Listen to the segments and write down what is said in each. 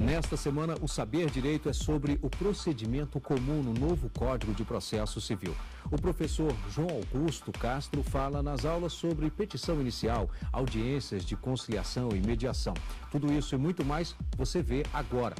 Nesta semana, o Saber Direito é sobre o procedimento comum no novo Código de Processo Civil. O professor João Augusto Castro fala nas aulas sobre petição inicial, audiências de conciliação e mediação. Tudo isso e muito mais você vê agora.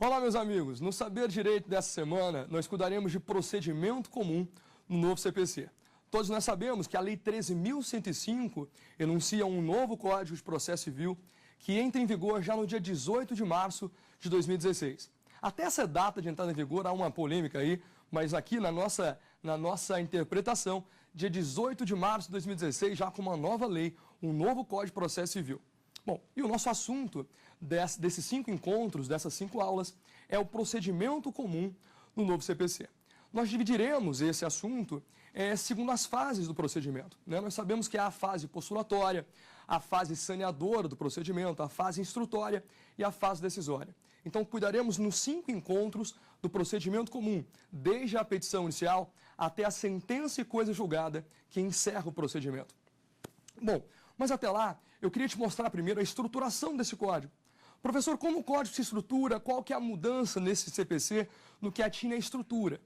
Olá, meus amigos. No Saber Direito dessa semana, nós cuidaremos de procedimento comum no novo CPC. Todos nós sabemos que a Lei 13.105 enuncia um novo Código de Processo Civil que entra em vigor já no dia 18 de março de 2016. Até essa data de entrada em vigor há uma polêmica aí, mas aqui na nossa interpretação, dia 18 de março de 2016, já com uma nova lei, um novo Código de Processo Civil. Bom, e o nosso assunto desses 5 encontros, dessas 5 aulas, é o procedimento comum no novo CPC. Nós dividiremos esse assunto segundo as fases do procedimento. Nós sabemos que há a fase postulatória, a fase saneadora do procedimento, a fase instrutória e a fase decisória. Então, cuidaremos nos 5 encontros do procedimento comum, desde a petição inicial até a sentença e coisa julgada que encerra o procedimento. Bom, mas até lá, eu queria te mostrar primeiro a estruturação desse código. Professor, como o código se estrutura? Qual que é a mudança nesse CPC no que atinge a estrutura?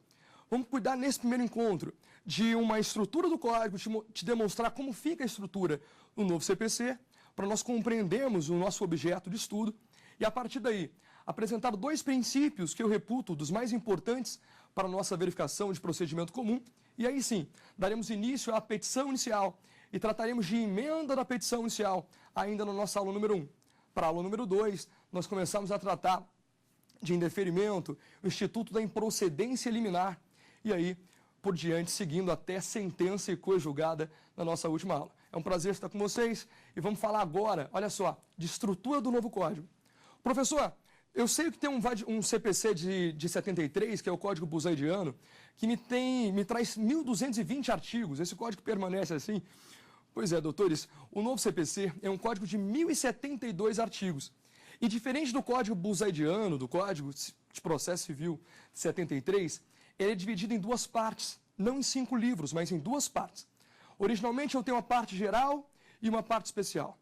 Vamos cuidar nesse primeiro encontro de uma estrutura do código, te demonstrar como fica a estrutura no novo CPC, para nós compreendermos o nosso objeto de estudo e, a partir daí, apresentar 2 princípios que eu reputo dos mais importantes para a nossa verificação de procedimento comum. E aí sim, daremos início à petição inicial e trataremos de emenda da petição inicial ainda na nossa aula número 1. Para a aula número 2, nós começamos a tratar de indeferimento, o Instituto da Improcedência Liminar, e aí, por diante, seguindo até sentença e coisa julgada na nossa última aula. É um prazer estar com vocês e vamos falar agora, olha só, de estrutura do novo código. Professor, eu sei que tem um CPC de 73, que é o Código Busaidiano, que me traz 1.220 artigos, esse código permanece assim. Pois é, doutores, o novo CPC é um código de 1.072 artigos. E diferente do Código Busaidiano, do Código de Processo Civil de 73, ele é dividido em 2 partes, não em 5 livros, mas em 2 partes. Originalmente eu tenho uma parte geral e uma parte especial.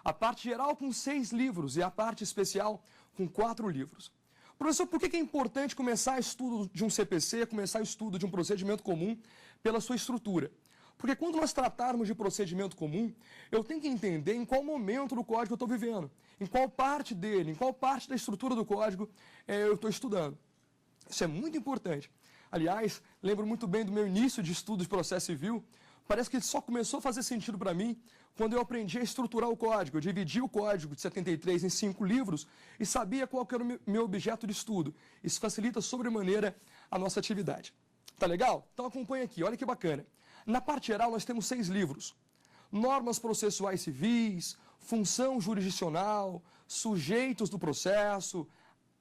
A parte geral com 6 livros e a parte especial com 4 livros. Professor, por que é importante começar o estudo de um CPC, começar o estudo de um procedimento comum pela sua estrutura? Porque quando nós tratarmos de procedimento comum, eu tenho que entender em qual momento do código eu estou vivendo, em qual parte dele, em qual parte da estrutura do código eu estou estudando. Isso é muito importante. Aliás, lembro muito bem do meu início de estudo de processo civil. Parece que ele só começou a fazer sentido para mim quando eu aprendi a estruturar o código. Eu dividi o código de 73 em 5 livros e sabia qual que era o meu objeto de estudo. Isso facilita sobremaneira a nossa atividade. Tá legal? Então acompanha aqui, olha que bacana. Na parte geral nós temos 6 livros. Normas processuais civis, função jurisdicional, sujeitos do processo,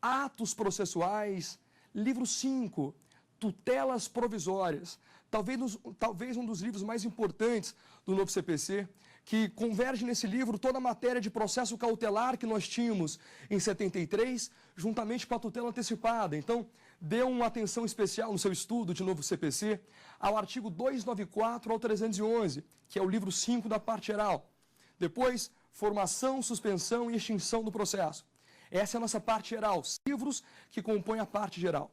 atos processuais. Livro 5, tutelas provisórias. Talvez um dos livros mais importantes do novo CPC, que converge nesse livro toda a matéria de processo cautelar que nós tínhamos em 73, juntamente com a tutela antecipada. Então, dê uma atenção especial no seu estudo de novo CPC ao artigo 294 ao 311, que é o livro 5 da parte geral. Depois, formação, suspensão e extinção do processo. Essa é a nossa parte geral, os livros que compõem a parte geral.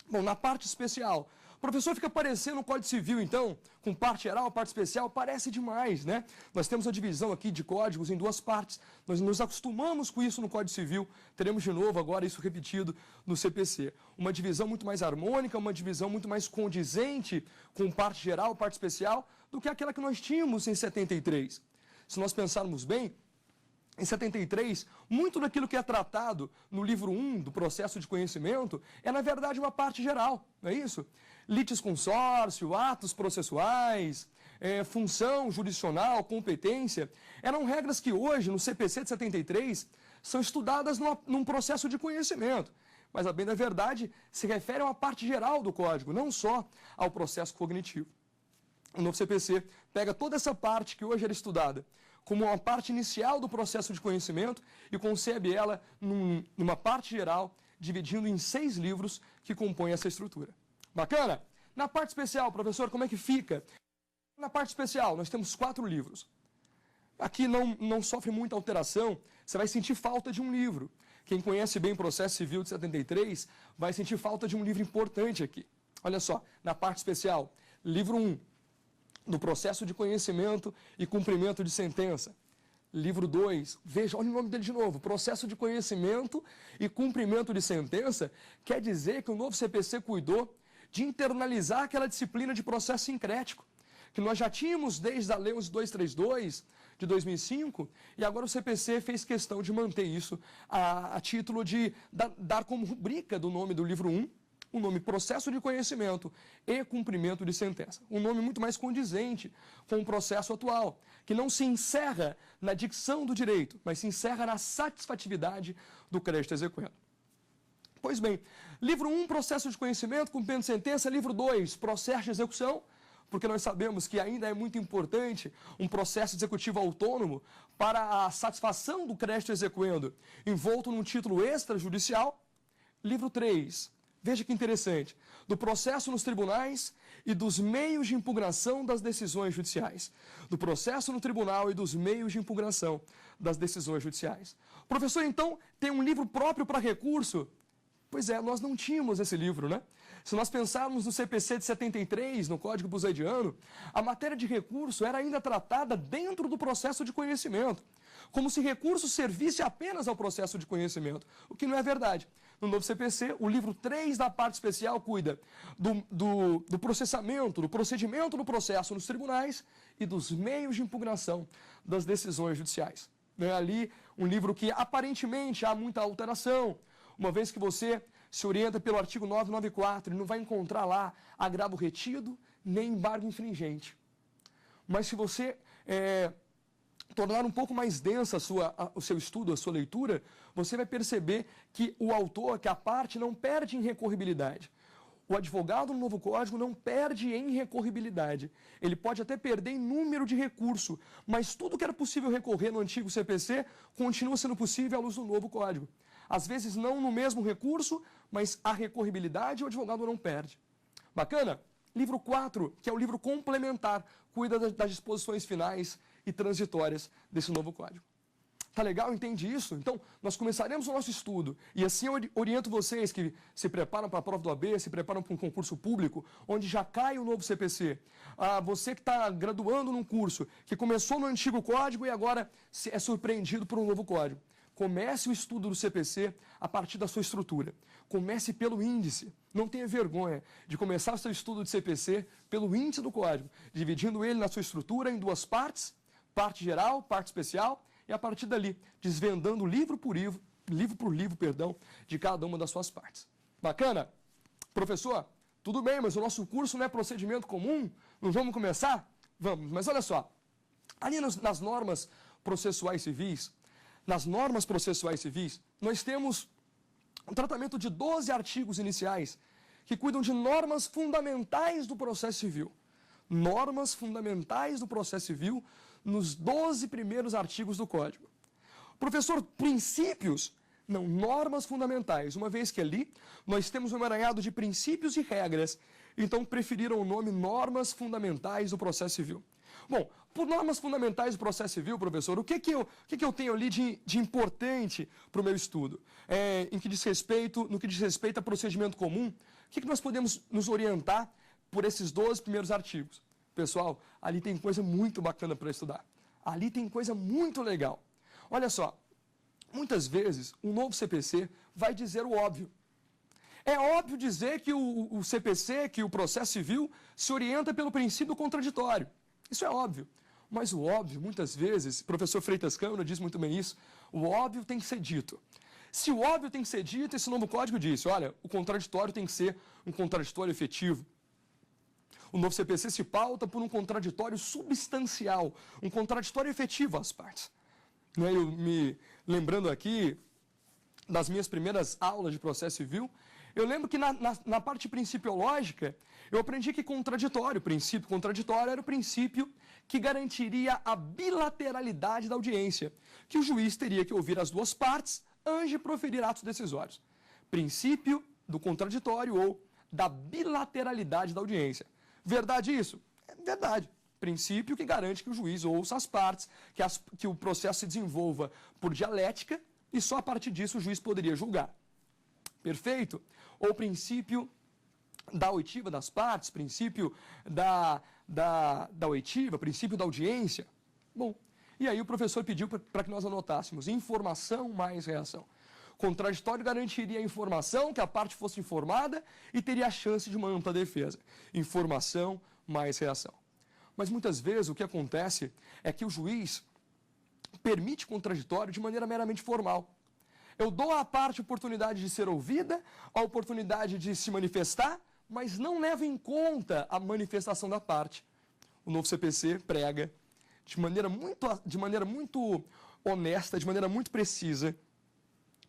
Bom, na parte especial, o professor fica parecendo um Código Civil, então, com parte geral, parte especial, parece demais, né? Nós temos a divisão aqui de códigos em 2 partes, nós nos acostumamos com isso no Código Civil, teremos de novo agora isso repetido no CPC. Uma divisão muito mais harmônica, uma divisão muito mais condizente com parte geral, parte especial, do que aquela que nós tínhamos em 73. Se nós pensarmos bem, em 73, muito daquilo que é tratado no livro 1 do processo de conhecimento é, na verdade, uma parte geral, não é isso? Litisconsórcio, atos processuais, função jurisdicional, competência, eram regras que hoje, no CPC de 73, são estudadas num processo de conhecimento. Mas, a bem da verdade, se refere a uma parte geral do código, não só ao processo cognitivo. O novo CPC pega toda essa parte que hoje era estudada como uma parte inicial do processo de conhecimento e concebe ela numa parte geral, dividindo em 6 livros que compõem essa estrutura. Bacana? Na parte especial, professor, como é que fica? Na parte especial, nós temos 4 livros. aqui não sofre muita alteração, você vai sentir falta de um livro. Quem conhece bem o processo civil de 73 vai sentir falta de um livro importante aqui. Olha só, na parte especial, livro 1, do processo de conhecimento e cumprimento de sentença. Livro 2, veja, olha o nome dele de novo, processo de conhecimento e cumprimento de sentença, quer dizer que o novo CPC cuidou de internalizar aquela disciplina de processo sincrético, que nós já tínhamos desde a Lei 11.232, de 2005, e agora o CPC fez questão de manter isso a título de dar como rubrica do nome do livro 1, o nome processo de conhecimento e cumprimento de sentença. Um nome muito mais condizente com o processo atual, que não se encerra na dicção do direito, mas se encerra na satisfatividade do crédito exequendo. Pois bem, livro 1, processo de conhecimento, cumprimento de sentença. Livro 2, processo de execução, porque nós sabemos que ainda é muito importante um processo executivo autônomo para a satisfação do crédito exequendo, envolto num título extrajudicial. Livro 3, veja que interessante, do processo nos tribunais e dos meios de impugnação das decisões judiciais. Do processo no tribunal e dos meios de impugnação das decisões judiciais. Professor, então, tem um livro próprio para recurso? Pois é, nós não tínhamos esse livro, né? Se nós pensarmos no CPC de 73, no Código Busaidiano, a matéria de recurso era ainda tratada dentro do processo de conhecimento, como se recurso servisse apenas ao processo de conhecimento, o que não é verdade. No novo CPC, o livro 3 da parte especial cuida do processamento, do procedimento do processo nos tribunais e dos meios de impugnação das decisões judiciais. É ali um livro que aparentemente há muita alteração, uma vez que você se orienta pelo artigo 994 e não vai encontrar lá agravo retido nem embargo infringente. Mas se você tornar um pouco mais densa o seu estudo, a sua leitura, você vai perceber que o autor, que a parte, não perde em recorribilidade. O advogado no novo código não perde em recorribilidade. Ele pode até perder em número de recurso, mas tudo que era possível recorrer no antigo CPC continua sendo possível à luz do novo código. Às vezes não no mesmo recurso, mas a recorribilidade o advogado não perde. Bacana? Livro 4, que é o livro complementar, cuida das disposições finais e transitórias desse novo código. Tá legal? Entende isso? Então, nós começaremos o nosso estudo. E assim eu oriento vocês que se preparam para a prova do AB, se preparam para um concurso público, onde já cai o novo CPC. Você que está graduando num curso, que começou no antigo código e agora é surpreendido por um novo código. Comece o estudo do CPC a partir da sua estrutura. Comece pelo índice. Não tenha vergonha de começar o seu estudo de CPC pelo índice do código, dividindo ele na sua estrutura em duas partes, parte geral, parte especial, e a partir dali, desvendando livro por livro, de cada uma das suas partes. Bacana? Professor, tudo bem, mas o nosso curso não é procedimento comum? Não vamos começar? Vamos, mas olha só. Ali nas normas processuais civis, nós temos um tratamento de 12 artigos iniciais que cuidam de normas fundamentais do processo civil. Normas fundamentais do processo civil nos 12 primeiros artigos do Código. Professor, princípios? Não, normas fundamentais. Uma vez que ali nós temos um emaranhado de princípios e regras, então preferiram o nome normas fundamentais do processo civil. Bom, por normas fundamentais do processo civil, professor, o que eu tenho ali de importante para o meu estudo? No que diz respeito a procedimento comum, o que nós podemos nos orientar por esses 12 primeiros artigos? Pessoal, ali tem coisa muito bacana para estudar. Ali tem coisa muito legal. Olha só, muitas vezes o novo CPC vai dizer o óbvio. É óbvio dizer que o CPC, que o processo civil, se orienta pelo princípio contraditório. Isso é óbvio. Mas o óbvio, muitas vezes, o professor Freitas Câmara diz muito bem isso, o óbvio tem que ser dito. Se o óbvio tem que ser dito, esse novo código diz, olha, o contraditório tem que ser um contraditório efetivo. O novo CPC se pauta por um contraditório substancial, um contraditório efetivo às partes. Eu me lembrando aqui das minhas primeiras aulas de processo civil, eu lembro que na parte principiológica, eu aprendi que princípio contraditório era o princípio que garantiria a bilateralidade da audiência, que o juiz teria que ouvir as duas partes antes de proferir atos decisórios. Princípio do contraditório ou da bilateralidade da audiência. Verdade isso? É verdade. princípio que garante que o juiz ouça as partes, que o processo se desenvolva por dialética e só a partir disso o juiz poderia julgar. Perfeito? Ou princípio da oitiva das partes, princípio da oitiva, princípio da audiência. Bom, e aí o professor pediu para que nós anotássemos informação mais reação. Contraditório garantiria a informação, que a parte fosse informada e teria a chance de uma ampla defesa. Informação mais reação. Mas muitas vezes o que acontece é que o juiz permite contraditório de maneira meramente formal. Eu dou à parte a oportunidade de ser ouvida, a oportunidade de se manifestar, mas não levo em conta a manifestação da parte. O novo CPC prega de maneira muito honesta, de maneira muito precisa,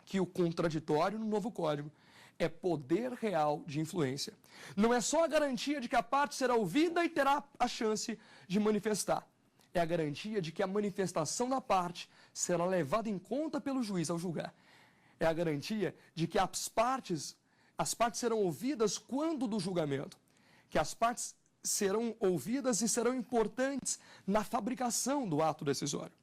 que o contraditório no novo Código é poder real de influência. Não é só a garantia de que a parte será ouvida e terá a chance de manifestar. É a garantia de que a manifestação da parte será levada em conta pelo juiz ao julgar. É a garantia de que as partes serão ouvidas quando do julgamento. Que as partes serão ouvidas e serão importantes na fabricação do ato decisório.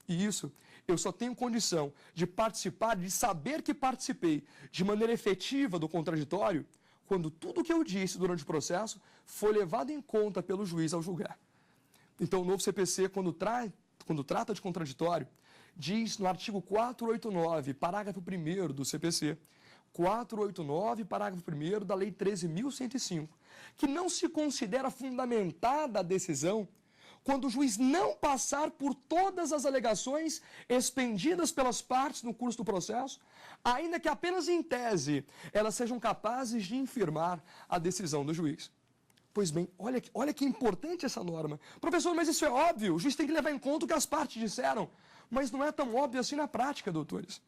E isso eu só tenho condição de participar, de saber que participei de maneira efetiva do contraditório, quando tudo o que eu disse durante o processo foi levado em conta pelo juiz ao julgar. Então, o novo CPC, quando trata de contraditório, diz no artigo 489, parágrafo 1º do CPC, 489, parágrafo 1º da Lei 13.105, que não se considera fundamentada a decisão quando o juiz não passar por todas as alegações expendidas pelas partes no curso do processo, ainda que apenas em tese elas sejam capazes de infirmar a decisão do juiz. Pois bem, olha que importante essa norma. Professor, mas isso é óbvio, o juiz tem que levar em conta o que as partes disseram. Mas não é tão óbvio assim na prática, doutores.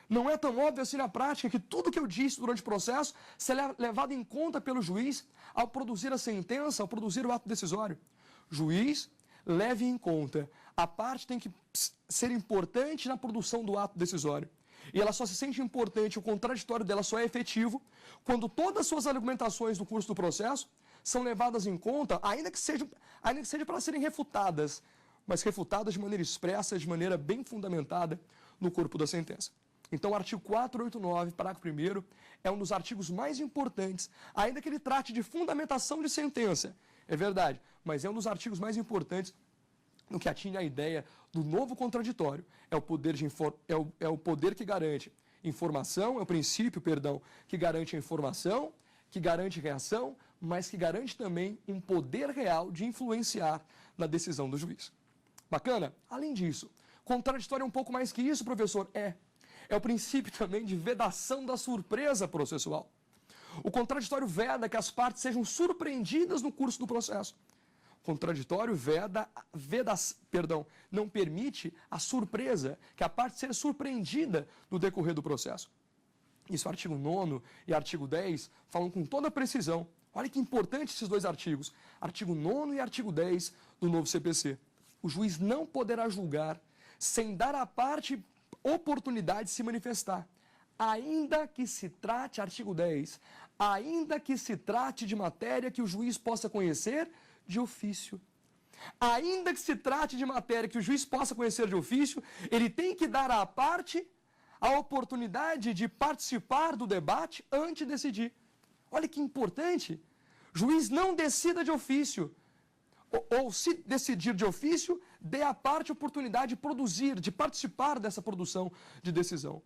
Não é tão óbvio assim na prática que tudo que eu disse durante o processo será levado em conta pelo juiz ao produzir a sentença, ao produzir o ato decisório. Juiz, leve em conta. A parte tem que ser importante na produção do ato decisório. E ela só se sente importante, o contraditório dela só é efetivo quando todas as suas argumentações do curso do processo são levadas em conta, ainda que seja para serem refutadas, mas refutadas de maneira expressa, de maneira bem fundamentada no corpo da sentença. Então, o artigo 489, parágrafo 1º, é um dos artigos mais importantes, ainda que ele trate de fundamentação de sentença. É verdade, mas é um dos artigos mais importantes no que atinge a ideia do novo contraditório. É o poder que garante informação, é o princípio, que garante a informação, que garante reação, mas que garante também um poder real de influenciar na decisão do juiz. Bacana? Além disso, contraditório é um pouco mais que isso, professor? É o princípio também de vedação da surpresa processual. O contraditório veda que as partes sejam surpreendidas no curso do processo. O contraditório não permite a surpresa, que a parte seja surpreendida no decorrer do processo. Isso, artigo 9º e artigo 10 falam com toda precisão. Olha que importante esses dois artigos. Artigo 9º e artigo 10 do novo CPC. O juiz não poderá julgar sem dar à parte oportunidade de se manifestar. Ainda que se trate, artigo 10, ainda que se trate de matéria que o juiz possa conhecer de ofício. Ainda que se trate de matéria que o juiz possa conhecer de ofício, ele tem que dar à parte a oportunidade de participar do debate antes de decidir. Olha que importante. Juiz não decida de ofício. Ou se decidir de ofício, dê à parte a oportunidade de produzir, de participar dessa produção de decisão.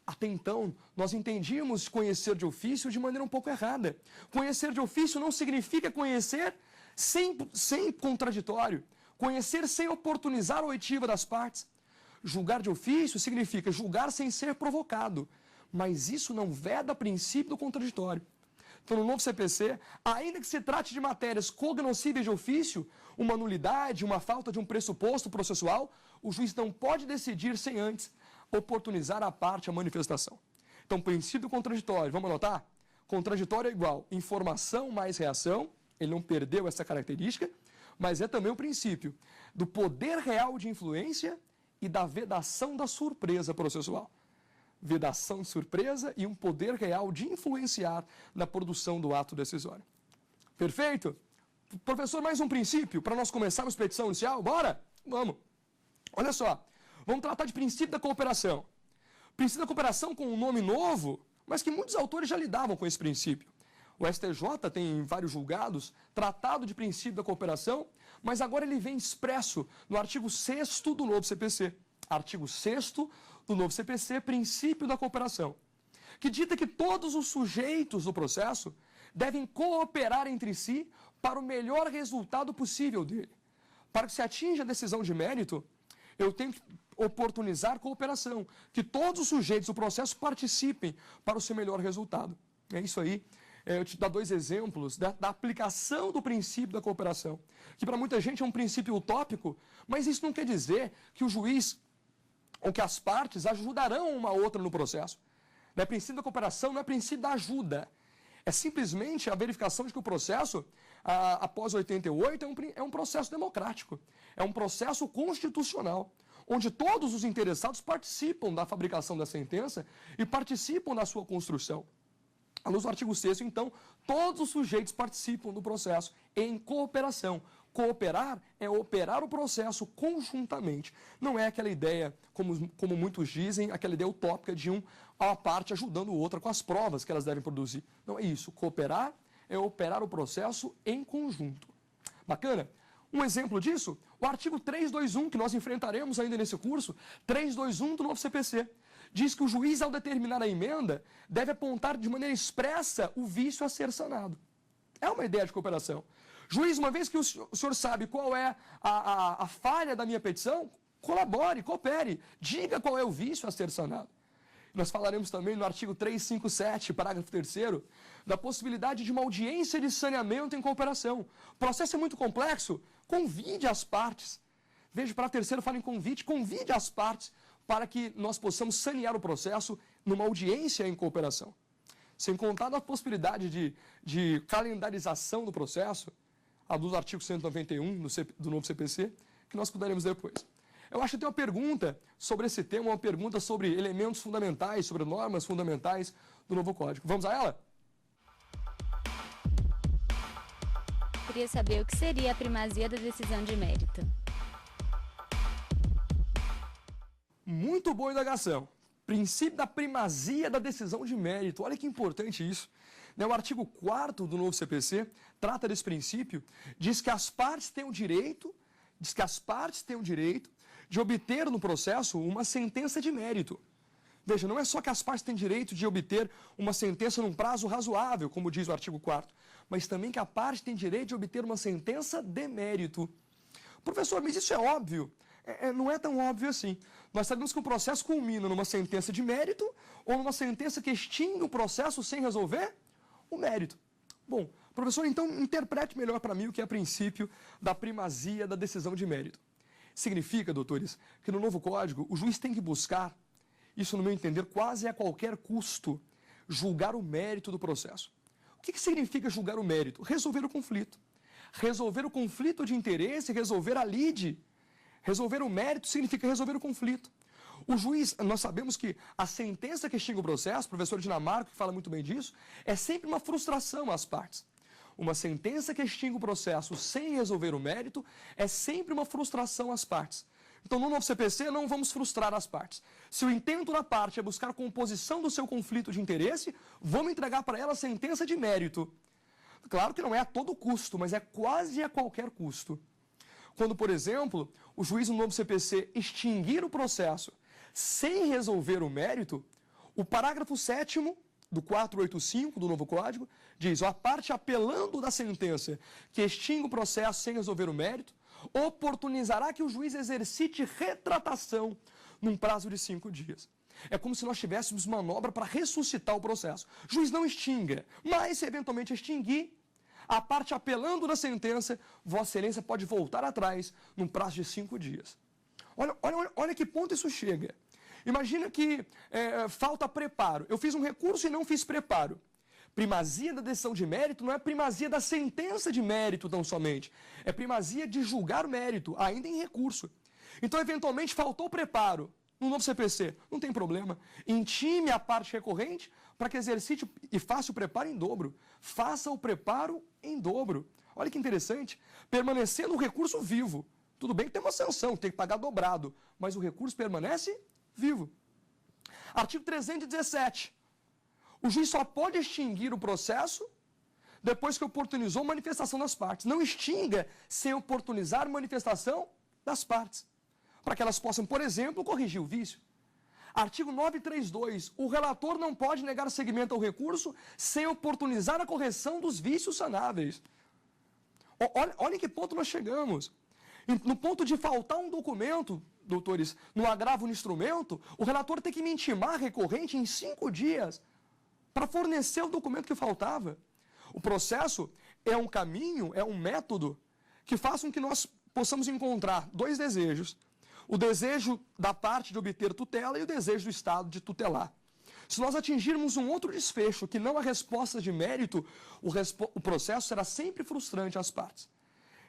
Até então, nós entendíamos conhecer de ofício de maneira um pouco errada. Conhecer de ofício não significa conhecer sem contraditório. Conhecer sem oportunizar a oitiva das partes. Julgar de ofício significa julgar sem ser provocado. Mas isso não veda princípio do contraditório. Então, no novo CPC, ainda que se trate de matérias cognoscíveis de ofício, uma nulidade, uma falta de um pressuposto processual, o juiz não pode decidir sem antes oportunizar à parte a manifestação. Então, princípio contraditório, vamos anotar? Contraditório é igual informação mais reação, ele não perdeu essa característica, mas é também o princípio do poder real de influência e da vedação da surpresa processual. Vedação de surpresa e um poder real de influenciar na produção do ato decisório. Perfeito? Professor, mais um princípio para nós começarmos a petição inicial? Bora? Vamos. Olha só, vamos tratar de princípio da cooperação. Princípio da cooperação com um nome novo, mas que muitos autores já lidavam com esse princípio. O STJ tem em vários julgados tratado de princípio da cooperação, mas agora ele vem expresso no artigo 6º do novo CPC. Artigo 6º do novo CPC, princípio da cooperação, que dita que todos os sujeitos do processo devem cooperar entre si para o melhor resultado possível dele. Para que se atinja a decisão de mérito, eu tenho que oportunizar cooperação, que todos os sujeitos do processo participem para o seu melhor resultado. É isso aí. Eu te dar 2 exemplos da aplicação do princípio da cooperação, que para muita gente é um princípio utópico, mas isso não quer dizer que o juiz ou que as partes ajudarão uma outra no processo. Não é princípio da cooperação, não é princípio da ajuda. É simplesmente a verificação de que o processo, após 88, é um processo democrático. É um processo constitucional, onde todos os interessados participam da fabricação da sentença e participam da sua construção. À luz do artigo 6º, então, todos os sujeitos participam do processo em cooperação. Cooperar é operar o processo conjuntamente. Não é aquela ideia, como muitos dizem, aquela ideia utópica de uma parte ajudando o outra com as provas que elas devem produzir. Não é isso. Cooperar é operar o processo em conjunto. Bacana? Um exemplo disso, o artigo 321, que nós enfrentaremos ainda nesse curso, 321 do novo CPC. Diz que o juiz, ao determinar a emenda, deve apontar de maneira expressa o vício a ser sanado. É uma ideia de cooperação. Juiz, uma vez que o senhor sabe qual é a falha da minha petição, colabore, coopere, diga qual é o vício a ser sanado. Nós falaremos também no artigo 357, parágrafo 3º, da possibilidade de uma audiência de saneamento em cooperação. O processo é muito complexo, convide as partes. Veja, para terceiro, fala em convide as partes para que nós possamos sanear o processo numa audiência em cooperação. Sem contar a possibilidade de calendarização do processo, a do artigo 191 do novo CPC, que nós estudaremos depois. Eu acho que tem uma pergunta sobre esse tema, uma pergunta sobre elementos fundamentais, sobre normas fundamentais do novo Código. Vamos a ela? Queria saber o que seria a primazia da decisão de mérito. Muito boa indagação. Princípio da primazia da decisão de mérito. Olha que importante isso. O artigo 4º do novo CPC trata desse princípio, diz que as partes têm o direito de obter no processo uma sentença de mérito. Veja, não é só que as partes têm direito de obter uma sentença num prazo razoável, como diz o artigo 4º, mas também que a parte tem direito de obter uma sentença de mérito. Professor, mas isso é óbvio. Não é tão óbvio assim. Nós sabemos que o processo culmina numa sentença de mérito ou numa sentença que extingue o processo sem resolver o mérito. Bom, professor, então interprete melhor para mim o que é princípio da primazia da decisão de mérito. Significa, doutores, que no novo Código o juiz tem que buscar, isso no meu entender, quase a qualquer custo, julgar o mérito do processo. O que significa julgar o mérito? Resolver o conflito. Resolver o conflito de interesse, resolver a lide. Resolver o mérito significa resolver o conflito. O juiz, nós sabemos que a sentença que extingue o processo, o professor Dinamarco, que fala muito bem disso, é sempre uma frustração às partes. Uma sentença que extingue o processo sem resolver o mérito é sempre uma frustração às partes. Então, no novo CPC, não vamos frustrar as partes. Se o intento da parte é buscar a composição do seu conflito de interesse, vamos entregar para ela a sentença de mérito. Claro que não é a todo custo, mas é quase a qualquer custo. Quando, por exemplo, o juiz no novo CPC extinguir o processo sem resolver o mérito, o parágrafo 7º do 485 do novo Código diz: a parte apelando da sentença que extingue o processo sem resolver o mérito, oportunizará que o juiz exercite retratação num prazo de 5 dias. É como se nós tivéssemos manobra para ressuscitar o processo. O juiz não extinga, mas se eventualmente extinguir, a parte apelando da sentença, Vossa Excelência pode voltar atrás num prazo de 5 dias. Olha que ponto isso chega. Imagina que falta preparo. Eu fiz um recurso e não fiz preparo. Primazia da decisão de mérito não é primazia da sentença de mérito tão somente. É primazia de julgar o mérito, ainda em recurso. Então, eventualmente, faltou preparo no novo CPC. Não tem problema. Intime a parte recorrente para que exercite e faça o preparo em dobro. Faça o preparo em dobro. olha que interessante, permanecendo o recurso vivo. Tudo bem que tem uma sanção, tem que pagar dobrado, mas o recurso permanece vivo. Artigo 317. O juiz só pode extinguir o processo depois que oportunizou manifestação das partes. Não extinga sem oportunizar manifestação das partes, para que elas possam, por exemplo, corrigir o vício. Artigo 932. O relator não pode negar seguimento ao recurso sem oportunizar a correção dos vícios sanáveis. Olha em que ponto nós chegamos. No ponto de faltar um documento, doutores, no agravo no instrumento, o relator tem que me intimar recorrente em 5 dias para fornecer o documento que faltava. O processo é um caminho, é um método que faz com que nós possamos encontrar 2 desejos. O desejo da parte de obter tutela e o desejo do Estado de tutelar. Se nós atingirmos um outro desfecho, que não a resposta de mérito, o processo será sempre frustrante às partes.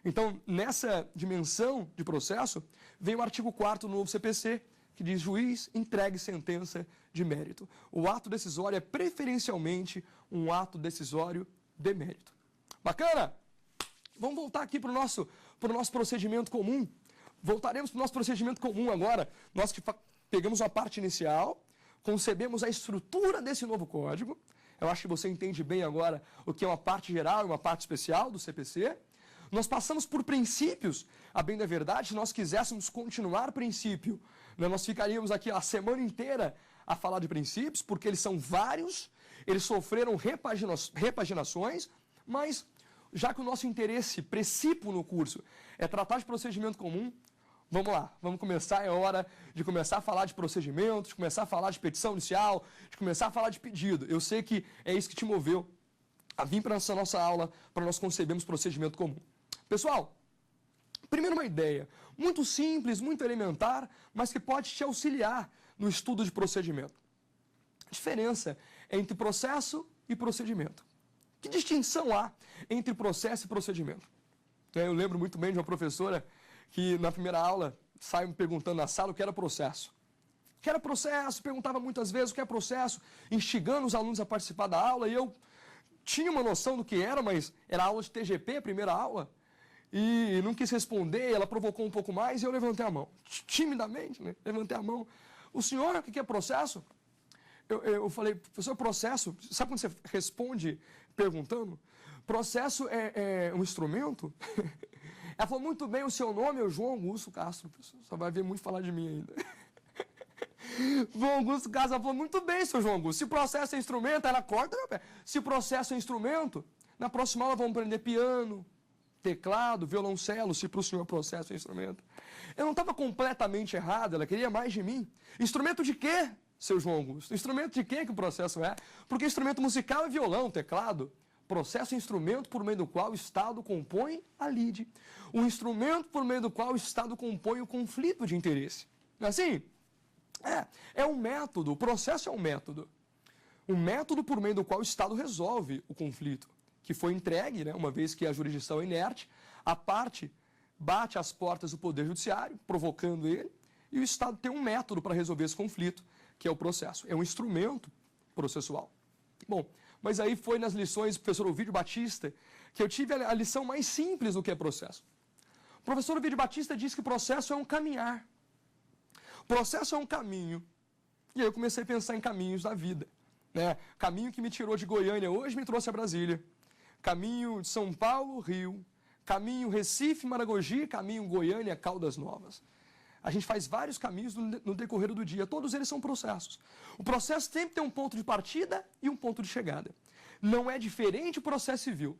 Então, nessa dimensão de processo, vem o artigo 4º do novo CPC, que diz: juiz, entregue sentença de mérito. O ato decisório é preferencialmente um ato decisório de mérito. Bacana? Vamos voltar aqui para o nosso procedimento comum. Voltaremos para o nosso procedimento comum agora. Nós que pegamos a parte inicial, concebemos a estrutura desse novo código. Eu acho que você entende bem agora o que é uma parte geral e uma parte especial do CPC. Nós passamos por princípios. A bem da verdade, se nós quiséssemos continuar princípio, nós ficaríamos aqui a semana inteira a falar de princípios, porque eles são vários, eles sofreram repaginações, mas já que o nosso interesse precípio no curso é tratar de procedimento comum, vamos lá, vamos começar, é hora de começar a falar de procedimento, de começar a falar de petição inicial, de começar a falar de pedido. Eu sei que é isso que te moveu a vir para essa nossa aula, para nós concebermos procedimento comum. Pessoal, primeiro uma ideia muito simples, muito elementar, mas que pode te auxiliar no estudo de procedimento. A diferença é entre processo e procedimento. Que distinção há entre processo e procedimento? Eu lembro muito bem de uma professora que na primeira aula saiu me perguntando na sala o que era processo. O que era processo? Perguntava muitas vezes o que é processo, instigando os alunos a participar da aula, e eu tinha uma noção do que era, mas era aula de TGP, a primeira aula, e não quis responder, ela provocou um pouco mais e eu levantei a mão. Timidamente, né? Levantei a mão. O senhor, o que é processo? Eu falei, professor, processo, sabe quando você responde perguntando? Processo é um instrumento? Ela falou, muito bem, o seu nome é João Augusto Castro, professor. Só vai ver muito falar de mim ainda. João Augusto Castro, ela falou, muito bem, seu João Augusto, se processo é instrumento, ela corta meu pé. Se processo é instrumento, na próxima aula vamos aprender piano, teclado, violoncelo, se para o senhor processo é instrumento. Eu não estava completamente errado, ela queria mais de mim. Instrumento de quê, seu João Augusto? Instrumento de quê que o processo é? Porque instrumento musical é violão, teclado. Processo é instrumento por meio do qual o Estado compõe a lide. O instrumento por meio do qual o Estado compõe o conflito de interesse. Não é assim? É um método, o processo é um método. Um método por meio do qual o Estado resolve o conflito, que foi entregue, né, uma vez que a jurisdição é inerte, a parte bate às portas do Poder Judiciário, provocando ele, e o Estado tem um método para resolver esse conflito, que é o processo. É um instrumento processual. Bom, mas aí foi nas lições do professor Ovidio Batista que eu tive a lição mais simples do que é processo. O professor Ovidio Batista disse que o processo é um caminhar. O processo é um caminho. E aí eu comecei a pensar em caminhos da vida. Né? Caminho que me tirou de Goiânia hoje me trouxe a Brasília. Caminho de São Paulo, Rio. Caminho Recife, Maragogi. Caminho Goiânia, Caldas Novas. A gente faz vários caminhos no decorrer do dia. Todos eles são processos. O processo sempre tem um ponto de partida e um ponto de chegada. Não é diferente o processo civil.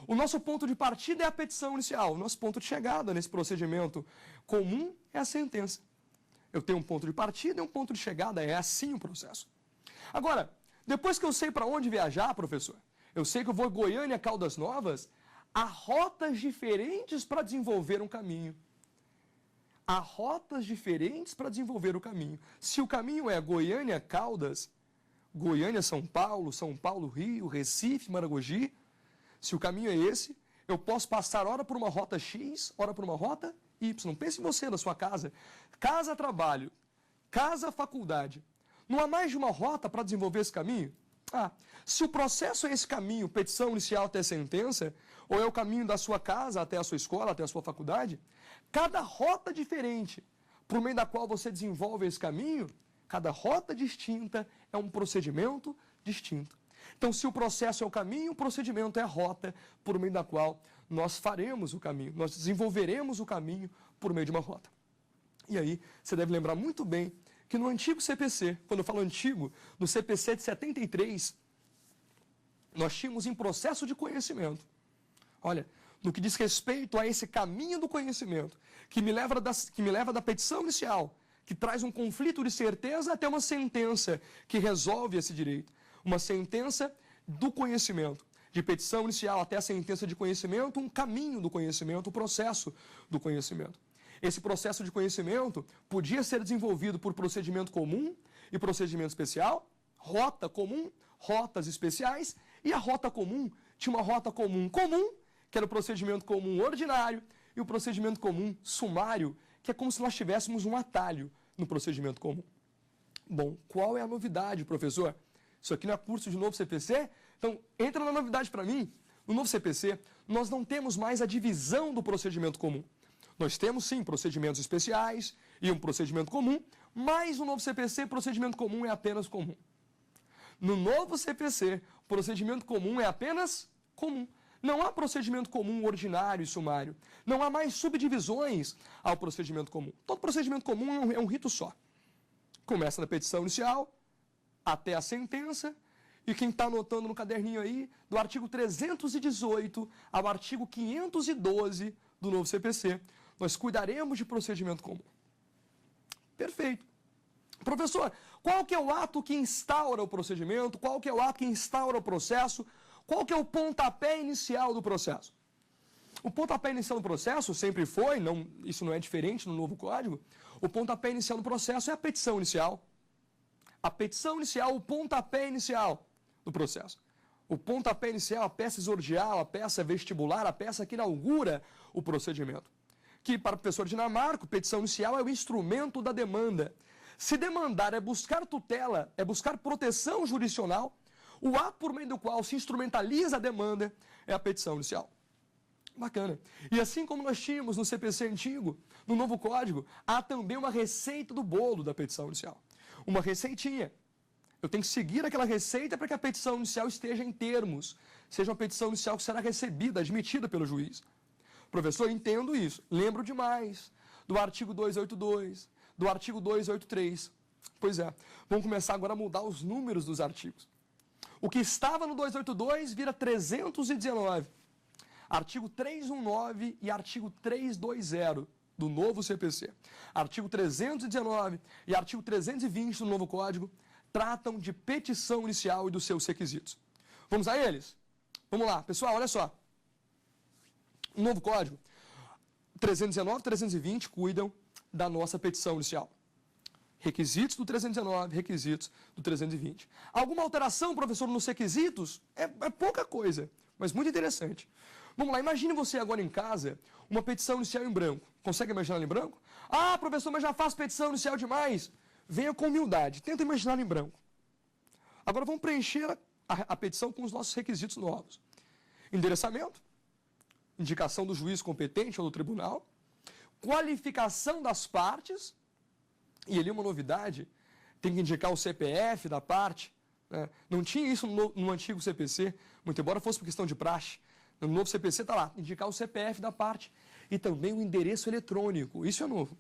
O nosso ponto de partida é a petição inicial. O nosso ponto de chegada nesse procedimento comum é a sentença. Eu tenho um ponto de partida e um ponto de chegada. É assim o processo. Agora, depois que eu sei para onde viajar, professor, eu sei que eu vou Goiânia, Caldas Novas, há rotas diferentes para desenvolver um caminho. Há rotas diferentes para desenvolver o caminho. Se o caminho é Goiânia, Caldas, Goiânia, São Paulo, Rio, Recife, Maragogi, se o caminho é esse, eu posso passar hora por uma rota X, hora por uma rota Y. Pense em você, na sua casa. Casa, trabalho. Casa, faculdade. Não há mais de uma rota para desenvolver esse caminho? Se o processo é esse caminho, petição inicial até sentença, ou é o caminho da sua casa até a sua escola, até a sua faculdade, cada rota diferente por meio da qual você desenvolve esse caminho, cada rota distinta é um procedimento distinto. Então, se o processo é o caminho, o procedimento é a rota por meio da qual nós faremos o caminho, nós desenvolveremos o caminho por meio de uma rota. E aí, você deve lembrar muito bem que no antigo CPC, quando eu falo antigo, no CPC de 73, nós tínhamos em processo de conhecimento. Olha, no que diz respeito a esse caminho do conhecimento, que me leva da petição inicial, que traz um conflito de certeza até uma sentença que resolve esse direito. Uma sentença do conhecimento, de petição inicial até a sentença de conhecimento, um caminho do conhecimento, o processo do conhecimento. Esse processo de conhecimento podia ser desenvolvido por procedimento comum e procedimento especial, rota comum, rotas especiais, e a rota comum tinha uma rota comum, que era o procedimento comum ordinário, e o procedimento comum sumário, que é como se nós tivéssemos um atalho no procedimento comum. Bom, qual é a novidade, professor? Isso aqui não é curso de novo CPC? Então, entra na novidade para mim. No novo CPC, nós não temos mais a divisão do procedimento comum. Nós temos, sim, procedimentos especiais e um procedimento comum, mas no novo CPC, procedimento comum é apenas comum. No novo CPC, procedimento comum é apenas comum. Não há procedimento comum ordinário e sumário. Não há mais subdivisões ao procedimento comum. Todo procedimento comum é um rito só. Começa na petição inicial, até a sentença, e quem está anotando no caderninho aí, do artigo 318 ao artigo 512 do novo CPC, nós cuidaremos de procedimento comum. Perfeito. Professor, qual que é o ato que instaura o procedimento? Qual que é o ato que instaura o processo? Qual que é o pontapé inicial do processo? O pontapé inicial do processo sempre foi, isso não é diferente no novo Código, o pontapé inicial do processo é a petição inicial. A petição inicial, o pontapé inicial do processo. O pontapé inicial, a peça exordial, a peça vestibular, a peça que inaugura o procedimento. Que para o professor Dinamarco, petição inicial é o instrumento da demanda. Se demandar é buscar tutela, é buscar proteção jurisdicional, o ato por meio do qual se instrumentaliza a demanda é a petição inicial. Bacana. E assim como nós tínhamos no CPC antigo, no novo Código, há também uma receita do bolo da petição inicial. Uma receitinha. Eu tenho que seguir aquela receita para que a petição inicial esteja em termos. Seja uma petição inicial que será recebida, admitida pelo juiz. Professor, entendo isso. Lembro demais do artigo 282, do artigo 283. Pois é, vamos começar agora a mudar os números dos artigos. O que estava no 282 vira 319. Artigo 319 e artigo 320 do novo CPC. Artigo 319 e artigo 320 do novo Código tratam de petição inicial e dos seus requisitos. Vamos a eles? Vamos lá, pessoal, olha só. O novo Código, 319 e 320 cuidam da nossa petição inicial. Requisitos do 319, requisitos do 320. Alguma alteração, professor, nos requisitos? É pouca coisa, mas muito interessante. Vamos lá, imagine você agora em casa uma petição inicial em branco. Consegue imaginar ela em branco? Ah, professor, mas já faço petição inicial demais. Venha com humildade, tenta imaginar ela em branco. Agora vamos preencher a petição com os nossos requisitos novos. Endereçamento, indicação do juiz competente ou do tribunal, qualificação das partes, e ali uma novidade, tem que indicar o CPF da parte, né? Não tinha isso no antigo CPC, muito embora fosse por questão de praxe. No novo CPC está lá, indicar o CPF da parte e também o endereço eletrônico, isso é novo.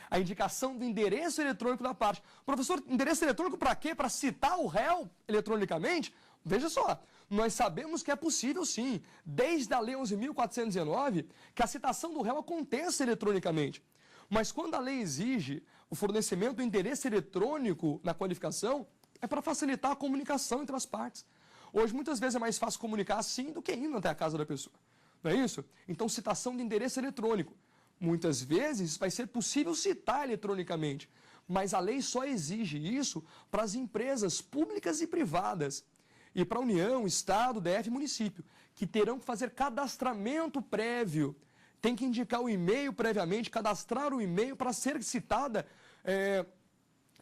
A indicação do endereço eletrônico da parte. Professor, endereço eletrônico para quê? Para citar o réu eletronicamente? Veja só, nós sabemos que é possível sim, desde a Lei 11.419, que a citação do réu aconteça eletronicamente. Mas quando a lei exige o fornecimento do endereço eletrônico na qualificação, é para facilitar a comunicação entre as partes. Hoje, muitas vezes, é mais fácil comunicar assim do que indo até a casa da pessoa. Não é isso? Então, citação de endereço eletrônico. Muitas vezes vai ser possível citar eletronicamente, mas a lei só exige isso para as empresas públicas e privadas. E para a União, Estado, DF e município, que terão que fazer cadastramento prévio. Tem que indicar o e-mail previamente, cadastrar o e-mail para ser citada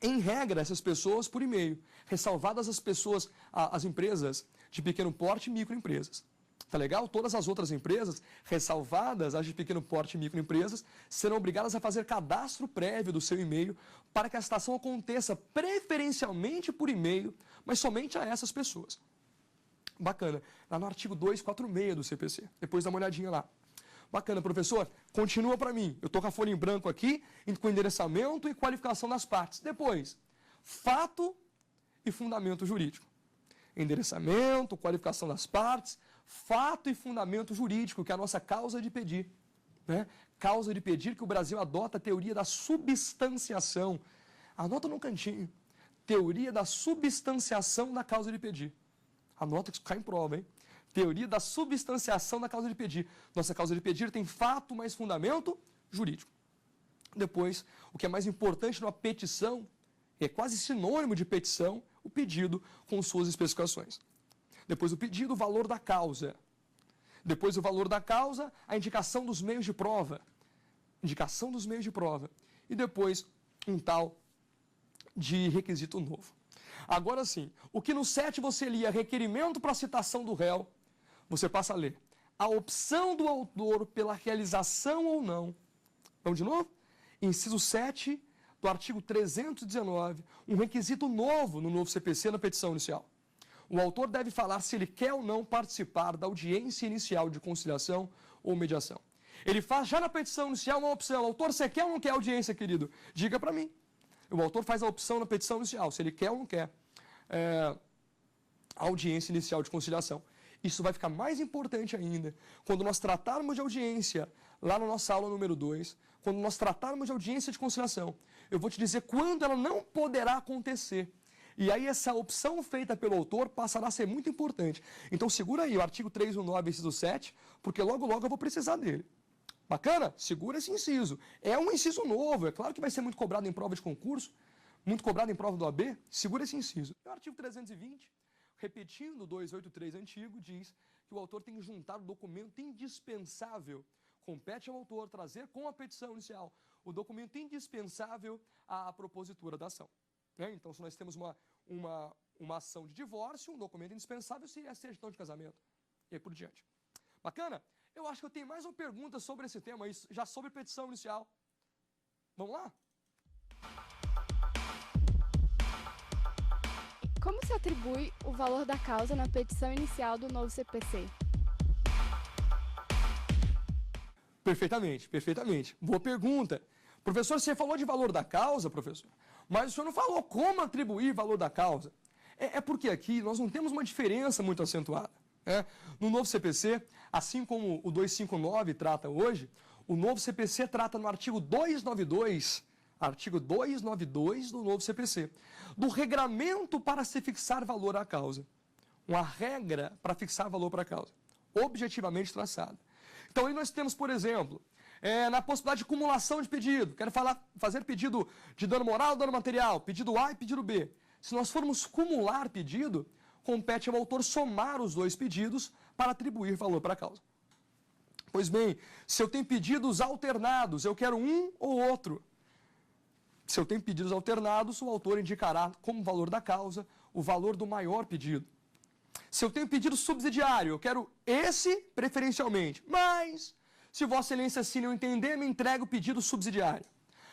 em regra, essas pessoas por e-mail, ressalvadas as pessoas, as empresas de pequeno porte e microempresas. Tá legal? Todas as outras empresas, ressalvadas as de pequeno porte e microempresas, serão obrigadas a fazer cadastro prévio do seu e-mail para que a citação aconteça preferencialmente por e-mail, mas somente a essas pessoas. Bacana. Lá no artigo 246 do CPC. Depois dá uma olhadinha lá. Bacana, professor. Continua para mim. Eu estou com a folha em branco aqui, com endereçamento e qualificação das partes. Depois, fato e fundamento jurídico. Endereçamento, qualificação das partes, fato e fundamento jurídico, que é a nossa causa de pedir. Né? Causa de pedir que o Brasil adota a teoria da substanciação. Anota no cantinho. Teoria da substanciação da causa de pedir. Anota que isso cai em prova, hein? Teoria da substanciação da causa de pedir. Nossa causa de pedir tem fato mais fundamento jurídico. Depois, o que é mais importante numa petição, é quase sinônimo de petição, o pedido com suas especificações. Depois o pedido, o valor da causa. Depois o valor da causa, a indicação dos meios de prova. Indicação dos meios de prova. E depois um tal de requisito novo. Agora sim, o que no 7 você lia requerimento para citação do réu, você passa a ler a opção do autor pela realização ou não. Vamos de novo? Inciso 7 do artigo 319, um requisito novo no novo CPC na petição inicial. O autor deve falar se ele quer ou não participar da audiência inicial de conciliação ou mediação. Ele faz já na petição inicial uma opção. Autor, você quer ou não quer audiência, querido? Diga para mim. O autor faz a opção na petição inicial, se ele quer ou não quer a audiência inicial de conciliação. Isso vai ficar mais importante ainda quando nós tratarmos de audiência, lá na nossa aula número 2, quando nós tratarmos de audiência de conciliação. Eu vou te dizer quando ela não poderá acontecer. E aí essa opção feita pelo autor passará a ser muito importante. Então segura aí o artigo 319, inciso 7, porque logo eu vou precisar dele. Bacana? Segura esse inciso. É um inciso novo, é claro que vai ser muito cobrado em prova de concurso, muito cobrado em prova do OAB, segura esse inciso. O artigo 320, repetindo o 283 antigo, diz que o autor tem que juntar o documento indispensável. Compete ao autor trazer com a petição inicial o documento indispensável à propositura da ação. Né? Então, se nós temos uma ação de divórcio, um documento indispensável seria a certidão de casamento. E aí por diante. Bacana? Eu acho que eu tenho mais uma pergunta sobre esse tema, já sobre petição inicial. Vamos lá? Como se atribui o valor da causa na petição inicial do novo CPC? Perfeitamente, perfeitamente. Boa pergunta. Professor, você falou de valor da causa, professor, mas o senhor não falou como atribuir valor da causa. É porque aqui nós não temos uma diferença muito acentuada. No novo CPC, assim como o 259 trata hoje, o novo CPC trata no artigo 292 do novo CPC, do regramento para se fixar valor à causa. Uma regra para fixar valor para a causa, objetivamente traçada. Então aí nós temos, por exemplo, na possibilidade de cumulação de pedido, quero fazer pedido de dano moral, dano material, pedido A e pedido B. Se nós formos cumular pedido, compete ao autor somar os dois pedidos para atribuir valor para a causa. Pois bem, se eu tenho pedidos alternados, eu quero um ou outro. Se eu tenho pedidos alternados, o autor indicará como valor da causa o valor do maior pedido. Se eu tenho pedido subsidiário, eu quero esse preferencialmente, mas se Vossa Excelência assim não entender, me entrega o pedido subsidiário.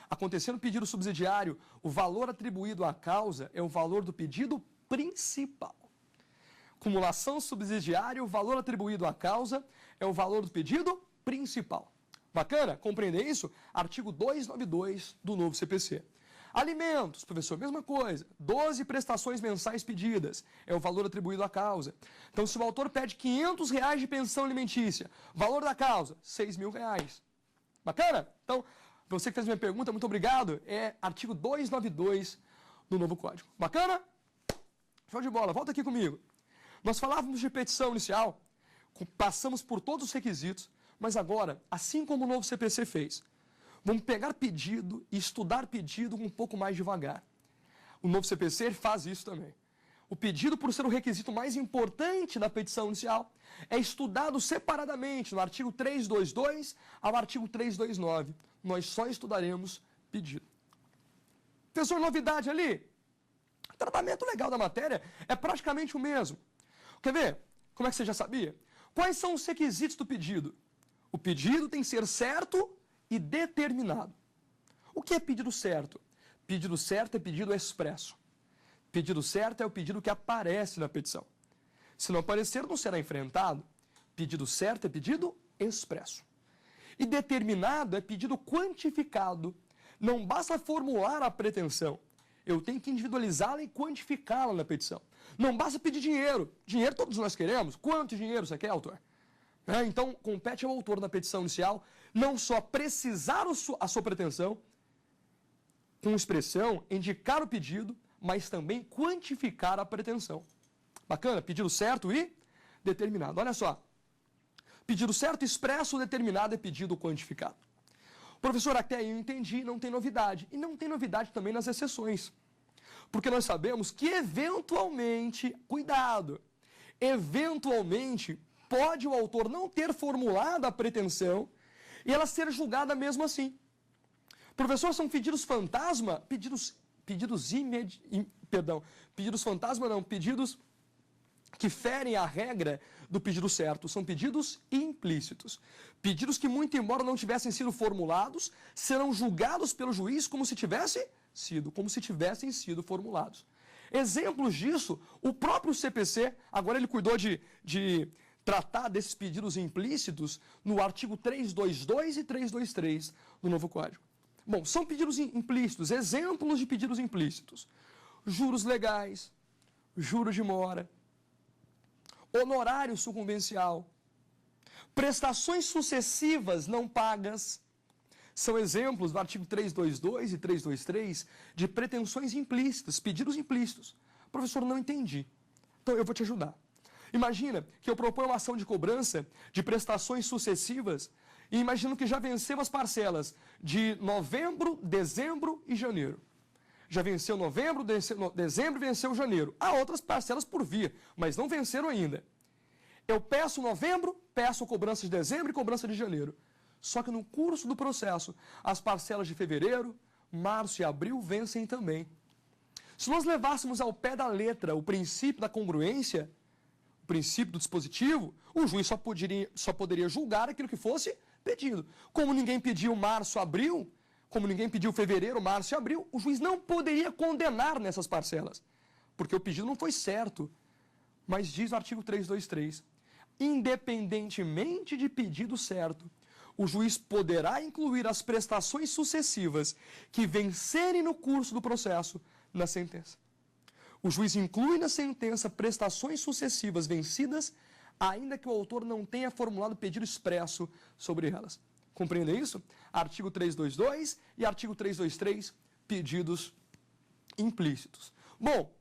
Acontecendo o pedido subsidiário, o valor atribuído à causa é o valor do pedido principal. Cumulação subsidiária, o valor atribuído à causa é o valor do pedido principal. Bacana? Compreender isso? Artigo 292 do novo CPC. Alimentos, professor, mesma coisa. 12 prestações mensais pedidas é o valor atribuído à causa. Então, se o autor pede R$500 de pensão alimentícia, valor da causa, R$6.000. Bacana? Então, você que fez minha pergunta, muito obrigado. É artigo 292 do novo Código. Bacana? Show de bola. Volta aqui comigo. Nós falávamos de petição inicial, passamos por todos os requisitos, mas agora, assim como o novo CPC fez, vamos pegar pedido e estudar pedido um pouco mais devagar. O novo CPC faz isso também. O pedido, por ser o requisito mais importante da petição inicial, é estudado separadamente no artigo 322 ao artigo 329. Nós só estudaremos pedido. Professor, novidade ali? O tratamento legal da matéria é praticamente o mesmo. Quer ver? Como é que você já sabia? Quais são os requisitos do pedido? O pedido tem que ser certo e determinado. O que é pedido certo? Pedido certo é pedido expresso. Pedido certo é o pedido que aparece na petição. Se não aparecer, não será enfrentado. Pedido certo é pedido expresso. E determinado é pedido quantificado. Não basta formular a pretensão. Eu tenho que individualizá-la e quantificá-la na petição. Não basta pedir dinheiro. Dinheiro todos nós queremos. Quanto dinheiro você quer, autor? Então, compete ao autor na petição inicial não só precisar a sua pretensão, com expressão, indicar o pedido, mas também quantificar a pretensão. Bacana? Pedido certo e determinado. Olha só. Pedido certo, expresso, determinado é pedido quantificado. Professor, até aí eu entendi, não tem novidade. E não tem novidade também nas exceções. Porque nós sabemos que eventualmente, cuidado, eventualmente pode o autor não ter formulado a pretensão e ela ser julgada mesmo assim. Professor, são pedidos fantasma? Pedidos fantasma não, pedidos que ferem a regra do pedido certo. São pedidos implícitos. Pedidos que, muito embora não tivessem sido formulados, serão julgados pelo juiz como se tivessem sido formulados. Exemplos disso, o próprio CPC, agora ele cuidou de tratar desses pedidos implícitos no artigo 322 e 323 do novo Código. Bom, são pedidos implícitos, exemplos de pedidos implícitos. Juros legais, juros de mora, honorário sucumbencial, prestações sucessivas não pagas, são exemplos do artigo 322 e 323 de pretensões implícitas, pedidos implícitos. Professor, não entendi. Então eu vou te ajudar. Imagina que eu proponho uma ação de cobrança de prestações sucessivas e imagino que já venceu as parcelas de novembro, dezembro e janeiro. Já venceu novembro, dezembro e venceu janeiro. Há outras parcelas por vir, mas não venceram ainda. Eu peço novembro, peço cobrança de dezembro e cobrança de janeiro. Só que no curso do processo, as parcelas de fevereiro, março e abril vencem também. Se nós levássemos ao pé da letra o princípio da congruência, o princípio do dispositivo, o juiz só poderia julgar aquilo que fosse pedido. Como ninguém pediu março, abril, como ninguém pediu fevereiro, março e abril, o juiz não poderia condenar nessas parcelas, porque o pedido não foi certo. Mas diz o artigo 323, independentemente de pedido certo, o juiz poderá incluir as prestações sucessivas que vencerem no curso do processo na sentença. O juiz inclui na sentença prestações sucessivas vencidas, ainda que o autor não tenha formulado pedido expresso sobre elas. Compreendem isso? Artigo 322 e artigo 323, pedidos implícitos. Bom,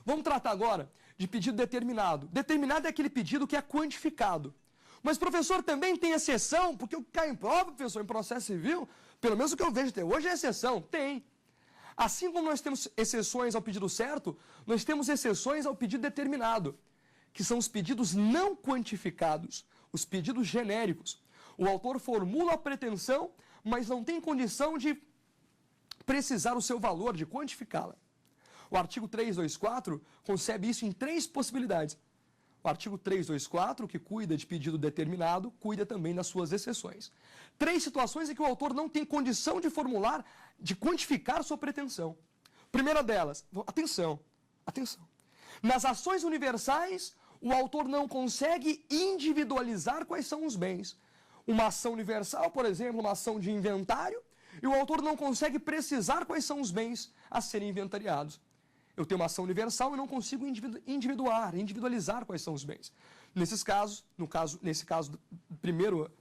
vamos tratar agora de pedido determinado. Determinado é aquele pedido que é quantificado. Mas, professor, também tem exceção, porque o que cai em prova, professor, em processo civil, pelo menos o que eu vejo até hoje é exceção. Tem. Assim como nós temos exceções ao pedido certo, nós temos exceções ao pedido determinado, que são os pedidos não quantificados, os pedidos genéricos. O autor formula a pretensão, mas não tem condição de precisar o seu valor, de quantificá-la. O artigo 324 concebe isso em 3 possibilidades. O artigo 324, que cuida de pedido determinado, cuida também das suas exceções. 3 situações em que o autor não tem condição de formular, de quantificar sua pretensão. Primeira delas, atenção. Nas ações universais, o autor não consegue individualizar quais são os bens. Uma ação universal, por exemplo, uma ação de inventário, e o autor não consegue precisar quais são os bens a serem inventariados. Eu tenho uma ação universal e não consigo individualizar quais são os bens. Nesse caso,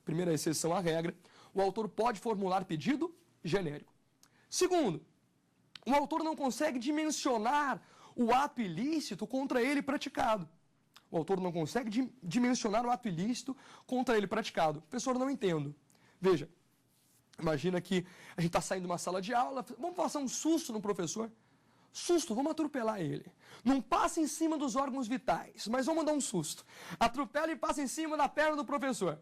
primeira exceção à regra, o autor pode formular pedido genérico. Segundo, o autor não consegue dimensionar o ato ilícito contra ele praticado. O autor não consegue dimensionar o ato ilícito contra ele praticado. Professor, não entendo. Veja, imagina que a gente está saindo de uma sala de aula, vamos passar um susto no professor. Susto, vamos atropelar ele. Não passa em cima dos órgãos vitais, mas vamos dar um susto. Atropela e passa em cima da perna do professor.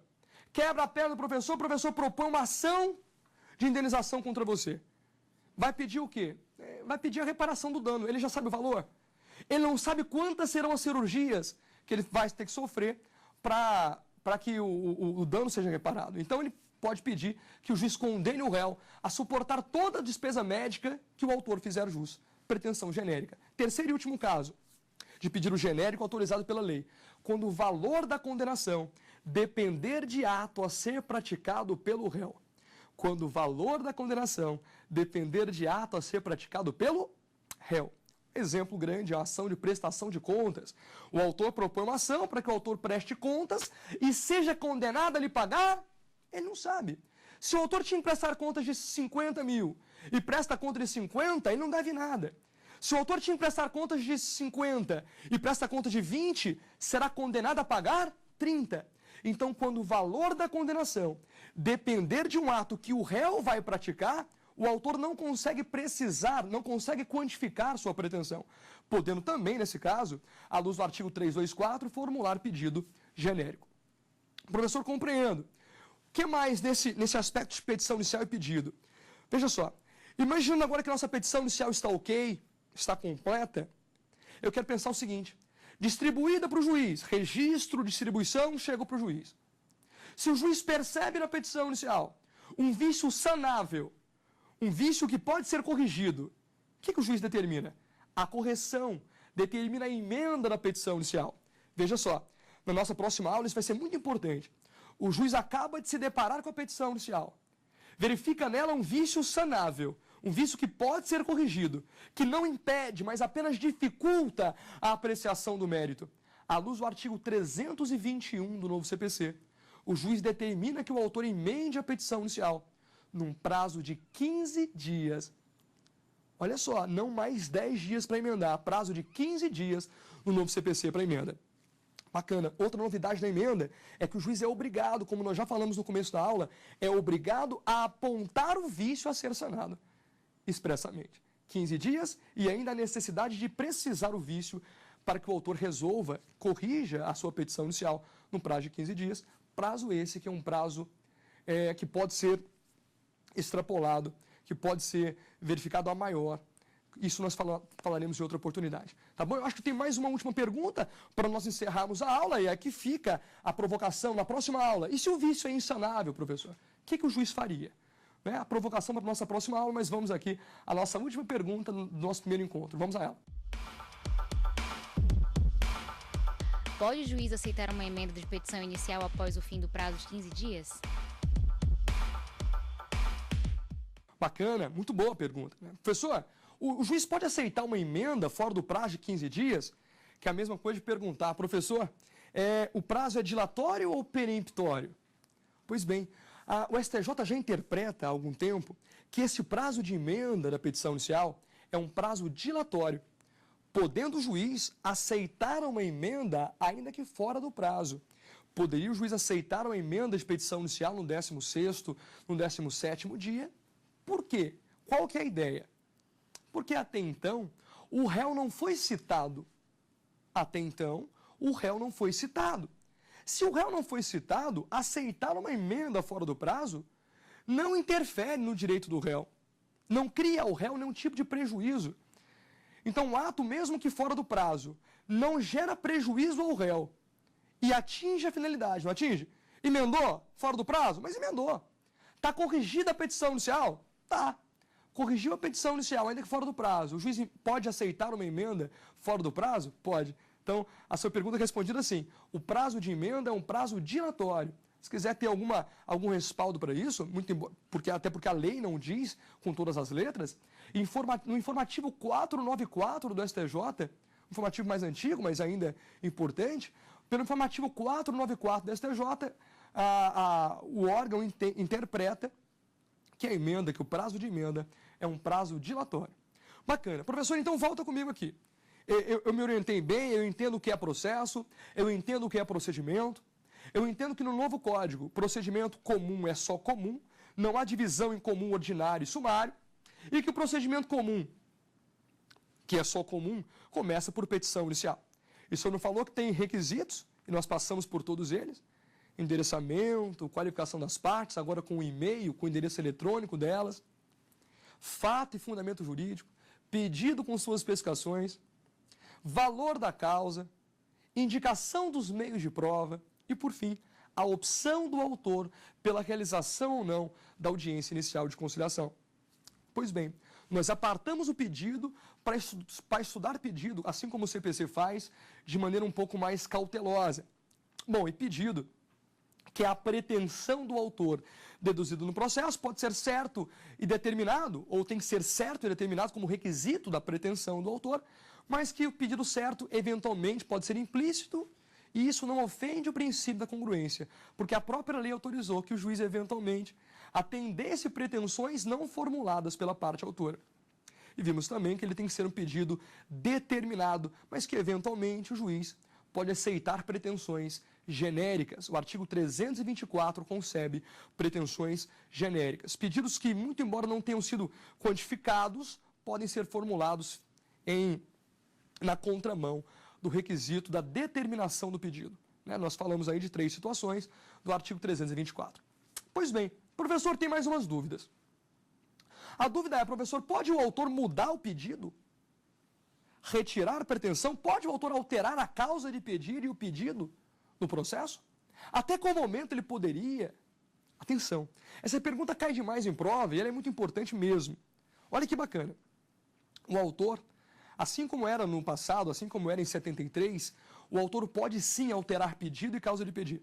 Quebra a perna do professor, o professor propõe uma ação de indenização contra você. vai pedir o quê? Vai pedir a reparação do dano. Ele já sabe o valor. Ele não sabe quantas serão as cirurgias que ele vai ter que sofrer para que o dano seja reparado. Então, ele pode pedir que o juiz condene o réu a suportar toda a despesa médica que o autor fizer jus. Pretensão genérica. Terceiro e último caso de pedir o genérico autorizado pela lei. Quando o valor da condenação depender de ato a ser praticado pelo réu. Quando o valor da condenação depender de ato a ser praticado pelo réu. Exemplo grande, a ação de prestação de contas. O autor propõe uma ação para que o autor preste contas e seja condenado a lhe pagar, ele não sabe. Se o autor te emprestar contas de 50 mil e presta conta de 50, ele não deve nada. Se o autor te emprestar contas de 50 e presta conta de 20, será condenado a pagar 30. Então, quando o valor da condenação depender de um ato que o réu vai praticar, o autor não consegue precisar, não consegue quantificar sua pretensão, podendo também, nesse caso, à luz do artigo 324, formular pedido genérico. Professor, compreendo. O que mais nesse aspecto de petição inicial e pedido? Veja só, imaginando agora que nossa petição inicial está ok, está completa, eu quero pensar o seguinte: distribuída para o juiz, registro, distribuição, chega para o juiz. Se o juiz percebe na petição inicial um vício sanável, um vício que pode ser corrigido, o que o juiz determina? A correção, determina a emenda da petição inicial. Veja só, na nossa próxima aula isso vai ser muito importante. O juiz acaba de se deparar com a petição inicial. Verifica nela um vício sanável, um vício que pode ser corrigido, que não impede, mas apenas dificulta a apreciação do mérito. À luz do artigo 321 do novo CPC, o juiz determina que o autor emende a petição inicial num prazo de 15 dias. Olha só, não mais 10 dias para emendar, prazo de 15 dias no novo CPC para emenda. Bacana. Outra novidade da emenda é que o juiz é obrigado, como nós já falamos no começo da aula, é obrigado a apontar o vício a ser sanado, expressamente. 15 dias e ainda a necessidade de precisar o vício para que o autor resolva, corrija a sua petição inicial no prazo de 15 dias, prazo esse que é um prazo que pode ser extrapolado, que pode ser verificado a maior. Isso nós falaremos em outra oportunidade. Tá bom? Eu acho que tem mais uma última pergunta para nós encerrarmos a aula, e aqui fica a provocação na próxima aula. E se o vício é insanável, professor? O que o juiz faria? A provocação para a nossa próxima aula, mas vamos aqui à nossa última pergunta do nosso primeiro encontro. Vamos a ela. Pode o juiz aceitar uma emenda de petição inicial após o fim do prazo de 15 dias? Bacana, muito boa a pergunta. Professor, o juiz pode aceitar uma emenda fora do prazo de 15 dias? Que é a mesma coisa de perguntar, professor, o prazo é dilatório ou peremptório? Pois bem, o STJ já interpreta há algum tempo que esse prazo de emenda da petição inicial é um prazo dilatório, podendo o juiz aceitar uma emenda ainda que fora do prazo. Poderia o juiz aceitar uma emenda de petição inicial no 16º, no 17º dia? Por quê? Qual que é a ideia? Porque até então o réu não foi citado. Até então o réu não foi citado. Se o réu não foi citado, aceitar uma emenda fora do prazo não interfere no direito do réu. Não cria ao réu nenhum tipo de prejuízo. Então, o ato, mesmo que fora do prazo, não gera prejuízo ao réu e atinge a finalidade, não atinge? Emendou fora do prazo? Mas emendou. Está corrigida a petição inicial? Tá. Corrigiu a petição inicial, ainda que fora do prazo. O juiz pode aceitar uma emenda fora do prazo? Pode. Então, a sua pergunta é respondida assim: o prazo de emenda é um prazo dilatório. Se quiser ter algum respaldo para isso, até porque a lei não diz com todas as letras, no informativo 494 do STJ, informativo mais antigo, mas ainda importante, pelo informativo 494 do STJ, o órgão interpreta que a emenda, que o prazo de emenda é um prazo dilatório. Bacana. Professor, então volta comigo aqui. Eu me orientei bem, eu entendo o que é processo, eu entendo o que é procedimento, eu entendo que no novo código, procedimento comum é só comum, não há divisão em comum, ordinário e sumário, e que o procedimento comum, que é só comum, começa por petição inicial. E o senhor não falou que tem requisitos, e nós passamos por todos eles, endereçamento, qualificação das partes, agora com o e-mail, com o endereço eletrônico delas. fato e fundamento jurídico, pedido com suas especificações, valor da causa, indicação dos meios de prova e, por fim, a opção do autor pela realização ou não da audiência inicial de conciliação. Pois bem, nós apartamos o pedido para estudar pedido, assim como o CPC faz, de maneira um pouco mais cautelosa. Bom, e pedido, que é a pretensão do autor deduzido no processo, pode ser certo e determinado, ou tem que ser certo e determinado como requisito da pretensão do autor, mas que o pedido certo, eventualmente, pode ser implícito, e isso não ofende o princípio da congruência, porque a própria lei autorizou que o juiz, eventualmente, atendesse pretensões não formuladas pela parte autora. E vimos também que ele tem que ser um pedido determinado, mas que, eventualmente, o juiz pode aceitar pretensões genéricas. O artigo 324 concebe pretensões genéricas. Pedidos que, muito embora não tenham sido quantificados, podem ser formulados na contramão do requisito da determinação do pedido. Nós falamos aí de 3 situações do artigo 324. Pois bem, professor, tem mais umas dúvidas. A dúvida é, professor, pode o autor mudar o pedido? Retirar a pretensão? Pode o autor alterar a causa de pedir e o pedido no processo? Até qual momento ele poderia? Atenção, essa pergunta cai demais em prova e ela é muito importante mesmo. Olha que bacana. O autor, assim como era no passado, assim como era em 73, o autor pode sim alterar pedido e causa de pedir.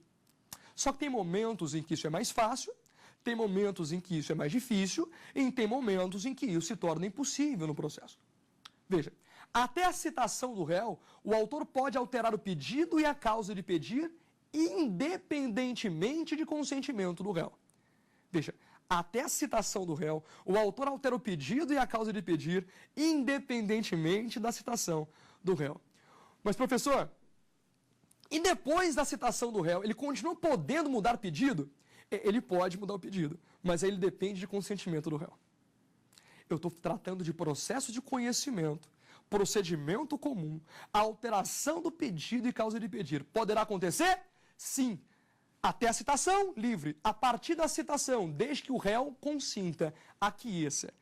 Só que tem momentos em que isso é mais fácil, tem momentos em que isso é mais difícil e tem momentos em que isso se torna impossível no processo. Veja, até a citação do réu, o autor pode alterar o pedido e a causa de pedir independentemente de consentimento do réu. Veja, até a citação do réu, o autor altera o pedido e a causa de pedir independentemente da citação do réu. Mas, professor, e depois da citação do réu, ele continua podendo mudar pedido? Ele pode mudar o pedido, mas aí ele depende de consentimento do réu. Eu estou tratando de processo de conhecimento, procedimento comum, a alteração do pedido e causa de pedir. Poderá acontecer? Sim. Até a citação, livre. A partir da citação, desde que o réu consinta, aqueça.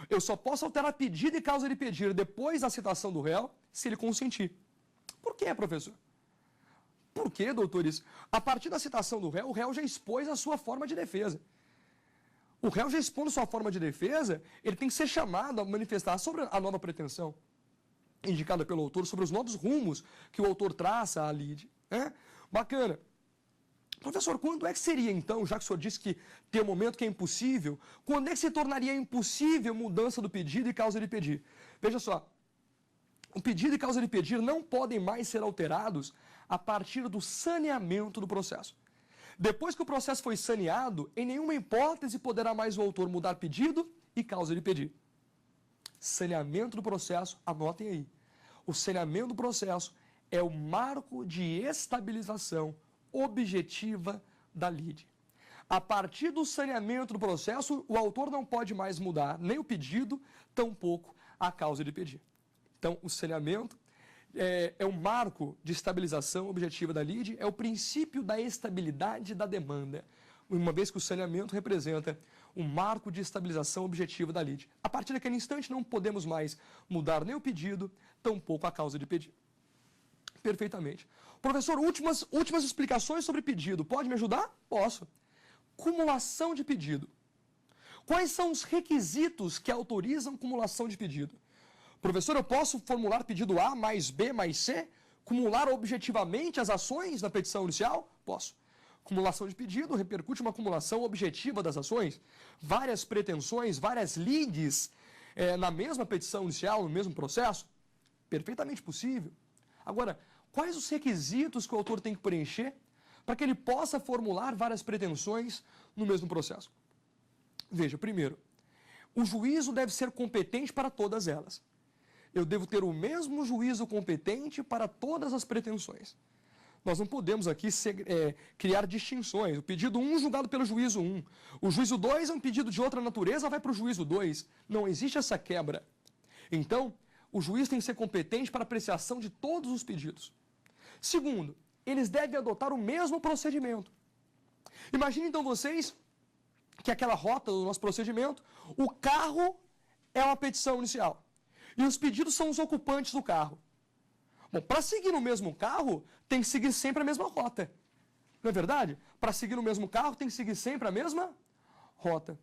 Eu só posso alterar pedido e causa de pedir depois da citação do réu, se ele consentir. Por quê, professor? Por quê, doutores? A partir da citação do réu, o réu já expôs a sua forma de defesa. O réu já expondo sua forma de defesa, ele tem que ser chamado a manifestar sobre a nova pretensão indicada pelo autor, sobre os novos rumos que o autor traça à lide. Bacana. Professor, quando é que seria então, já que o senhor disse que tem um momento que é impossível, quando é que se tornaria impossível mudança do pedido e causa de pedir? Veja só, o pedido e causa de pedir não podem mais ser alterados a partir do saneamento do processo. Depois que o processo foi saneado, em nenhuma hipótese poderá mais o autor mudar pedido e causa de pedir. Saneamento do processo, anotem aí. O saneamento do processo é o marco de estabilização objetiva da lide. A partir do saneamento do processo, o autor não pode mais mudar nem o pedido, tampouco a causa de pedir. Então, o saneamento é o marco de estabilização objetiva da lide, é o princípio da estabilidade da demanda, uma vez que o saneamento representa um marco de estabilização objetiva da lide. A partir daquele instante, não podemos mais mudar nem o pedido, tampouco a causa de pedir. Perfeitamente. Professor, últimas explicações sobre pedido. Pode me ajudar? Posso. Cumulação de pedido. Quais são os requisitos que autorizam cumulação de pedido? Professor, eu posso formular pedido A mais B mais C? Cumular objetivamente as ações na petição inicial? Posso. Cumulação de pedido repercute uma acumulação objetiva das ações. Várias pretensões, várias lides na mesma petição inicial, no mesmo processo? Perfeitamente possível. Agora, quais os requisitos que o autor tem que preencher para que ele possa formular várias pretensões no mesmo processo? Veja, primeiro, o juízo deve ser competente para todas elas. Eu devo ter o mesmo juízo competente para todas as pretensões. Nós não podemos aqui criar distinções. O pedido 1 julgado pelo juízo 1. O juízo 2 é um pedido de outra natureza, vai para o juízo 2. Não existe essa quebra. Então, o juiz tem que ser competente para apreciação de todos os pedidos. Segundo, eles devem adotar o mesmo procedimento. Imaginem então vocês que aquela rota do nosso procedimento, o carro é uma petição inicial. E os pedidos são os ocupantes do carro. Bom, para seguir no mesmo carro, tem que seguir sempre a mesma rota. Não é verdade? Para seguir no mesmo carro, tem que seguir sempre a mesma rota.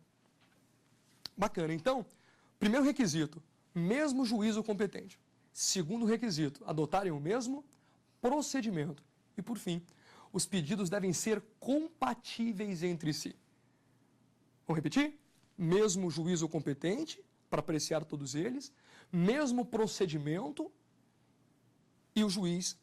Bacana. Então, primeiro requisito, mesmo juízo competente. Segundo requisito, adotarem o mesmo procedimento. E, por fim, os pedidos devem ser compatíveis entre si. Vamos repetir? Mesmo juízo competente, para apreciar todos eles, mesmo procedimento e o juiz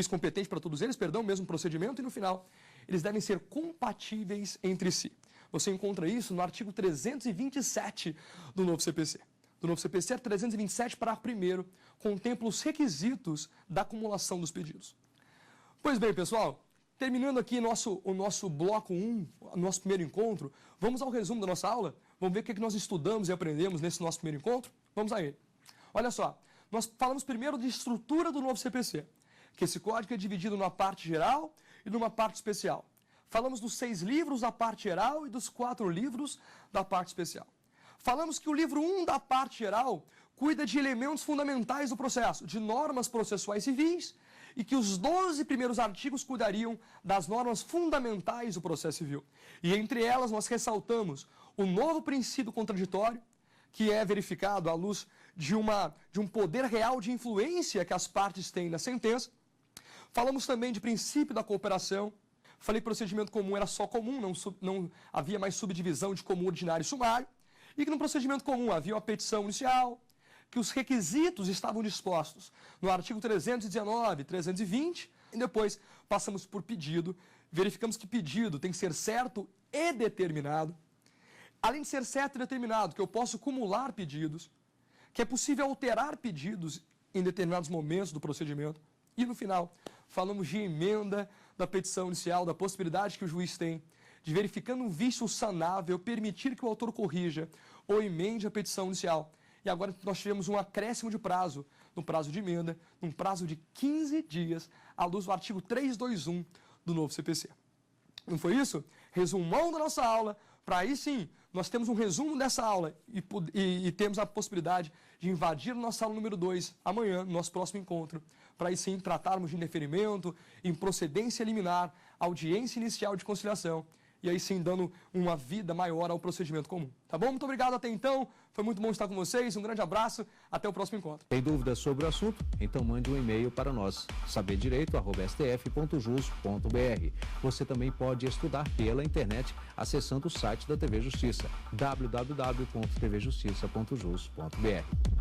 competente para todos eles, mesmo procedimento, e no final, eles devem ser compatíveis entre si. Você encontra isso no artigo 327 do novo CPC. Do novo CPC, 327, parágrafo 1º, contempla os requisitos da acumulação dos pedidos. Pois bem, pessoal, terminando aqui o nosso bloco 1, nosso primeiro encontro, vamos ao resumo da nossa aula, vamos ver o que nós estudamos e aprendemos nesse nosso primeiro encontro? Vamos a ele. Olha só, nós falamos primeiro de estrutura do novo CPC, que esse código é dividido numa parte geral e numa parte especial. Falamos dos 6 livros da parte geral e dos 4 livros da parte especial. Falamos que o livro 1 da parte geral cuida de elementos fundamentais do processo, de normas processuais civis, e que os 12 primeiros artigos cuidariam das normas fundamentais do processo civil. E entre elas nós ressaltamos o novo princípio contraditório, que é verificado à luz de um poder real de influência que as partes têm na sentença. Falamos também de princípio da cooperação. Falei que o procedimento comum era só comum, não havia mais subdivisão de comum, ordinário e sumário. E que no procedimento comum havia uma petição inicial, que os requisitos estavam dispostos no artigo 319, 320, e depois passamos por pedido, verificamos que pedido tem que ser certo e determinado. Além de ser certo e determinado, que eu posso acumular pedidos, que é possível alterar pedidos em determinados momentos do procedimento. E no final, falamos de emenda da petição inicial, da possibilidade que o juiz tem de, verificando um vício sanável, permitir que o autor corrija ou emende a petição inicial. E agora nós tivemos um acréscimo de prazo, no prazo de emenda, num prazo de 15 dias, à luz do artigo 321 do novo CPC. Não foi isso? Resumão da nossa aula, para aí sim, nós temos um resumo dessa aula e temos a possibilidade de invadir nossa aula número 2 amanhã, no nosso próximo encontro, para aí sim tratarmos de indeferimento, improcedência liminar, audiência inicial de conciliação, e aí sim dando uma vida maior ao procedimento comum. Tá bom? Muito obrigado até então, foi muito bom estar com vocês, um grande abraço, até o próximo encontro. Tem dúvidas sobre o assunto? Então mande um e-mail para nós, saberdireito@stf.jus.br. Você também pode estudar pela internet acessando o site da TV Justiça, www.tvjustiça.jus.br.